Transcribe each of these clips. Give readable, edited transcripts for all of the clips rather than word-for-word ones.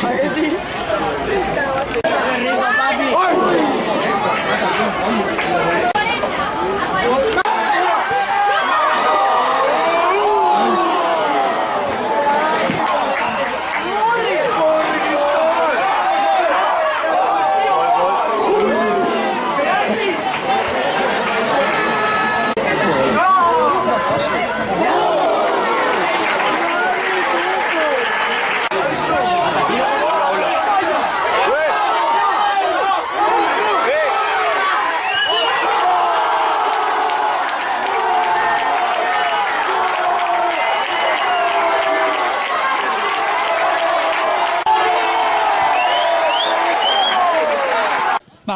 ¿A que sí? ¡Qué rico, papi!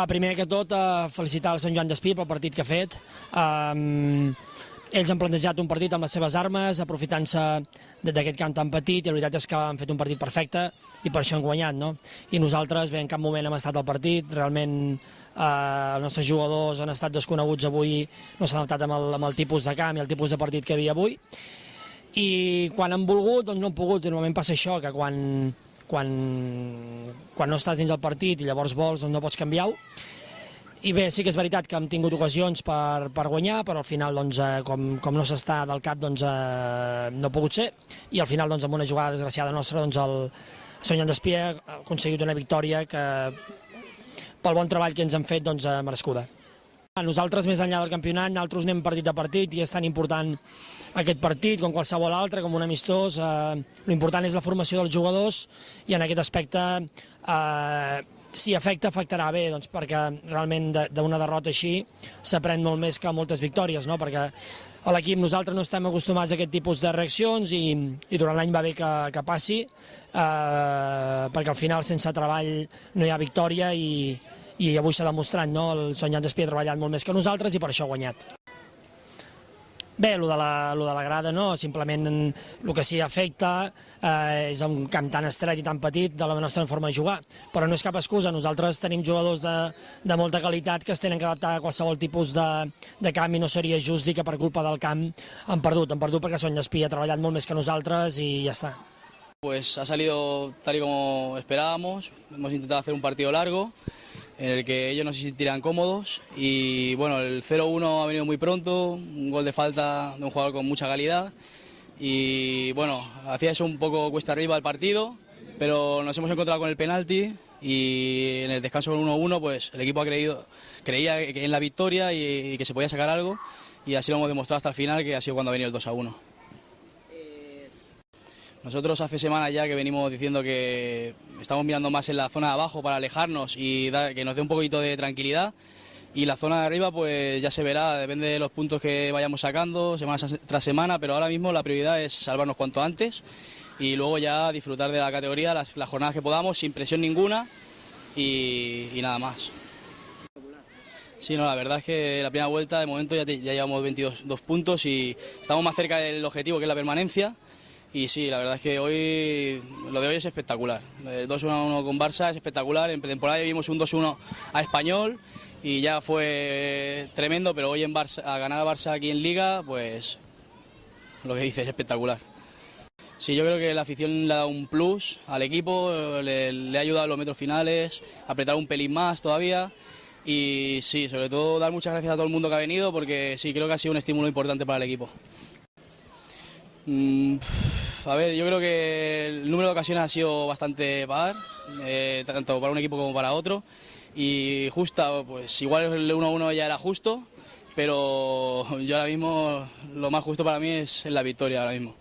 Primer que tot, felicitar el Sant Joan Despí pel partit que ha fet. Ells han plantejat un partit amb les seves armes, aprofitant-se d'aquest camp tan petit, i la veritat és que han fet un partit perfecte i per això han guanyat, no? I nosaltres, bé, en cap moment hem estat al partit, realment els nostres jugadors han estat desconeguts avui, no s'han adaptat amb el tipus de camp i el tipus de partit que hi havia avui, i quan han volgut, doncs no han pogut, i normalment passa això, que quan no estàs dins el partit i llavors vols, doncs no pots canviar-ho. I bé, sí que és veritat que hem tingut ocasions per guanyar, però al final, doncs, com no s'està del cap, doncs, no ha pogut ser. I al final, doncs, amb una jugada desgraciada nostra, doncs, el Sant Joan Despí ha aconseguit una victòria que, pel bon treball que ens han fet, doncs, merescuda. Nosaltres, més enllà del campionat, nosaltres anem partit a partit i és tan important aquest partit com qualsevol altre, com un amistós. L'important és la formació dels jugadors i en aquest aspecte, si afectarà bé, doncs, perquè realment d'una derrota així s'aprèn molt més que moltes victòries, no? Perquè a l'equip nosaltres no estem acostumats a aquest tipus de reaccions i durant l'any va bé que passi, perquè al final sense treball no hi ha victòria i avui s'ha demostrat, no? El Sant Joan Despí ha treballat molt més que nosaltres i per això ha guanyat. Bé, el de la grada no, simplement el que sí afecta és un camp tan estret i tan petit de la nostra forma de jugar, però no és cap excusa, nosaltres tenim jugadors de molta qualitat que es tenen que adaptar a qualsevol tipus de camp i no seria just dir que per culpa del camp han perdut perquè Sant Despí ha treballat molt més que nosaltres i ja està. Pues ha salido tal y como esperábamos, hemos intentado hacer un partido largo, en el que ellos no se sentirán cómodos y bueno, el 0-1 ha venido muy pronto, un gol de falta de un jugador con mucha calidad y bueno, hacía eso un poco cuesta arriba el partido, pero nos hemos encontrado con el penalti y en el descanso con 1-1 pues el equipo creía en la victoria y que se podía sacar algo y así lo hemos demostrado hasta el final, que ha sido cuando ha venido el 2-1. Nosotros hace semanas ya que venimos diciendo que estamos mirando más en la zona de abajo para alejarnos y que nos dé un poquito de tranquilidad, y la zona de arriba pues ya se verá, depende de los puntos que vayamos sacando semana tras semana, pero ahora mismo la prioridad es salvarnos cuanto antes y luego ya disfrutar de la categoría las jornadas que podamos sin presión ninguna y nada más. Sí, no, la verdad es que la primera vuelta de momento ya llevamos 22 puntos y estamos más cerca del objetivo, que es la permanencia. Y sí, la verdad es que lo de hoy es espectacular. El 2-1 con Barça es espectacular. En pretemporada vimos un 2-1 a Español y ya fue tremendo, pero hoy a ganar a Barça aquí en Liga, pues lo que dices es espectacular. Sí, yo creo que la afición le ha dado un plus al equipo, le ha ayudado en los metros finales, a apretar un pelín más todavía. Y sí, sobre todo dar muchas gracias a todo el mundo que ha venido, porque sí, creo que ha sido un estímulo importante para el equipo. A ver, yo creo que el número de ocasiones ha sido bastante par, tanto para un equipo como para otro, y justa, pues igual el 1-1 ya era justo, pero yo ahora mismo lo más justo para mí es la victoria ahora mismo.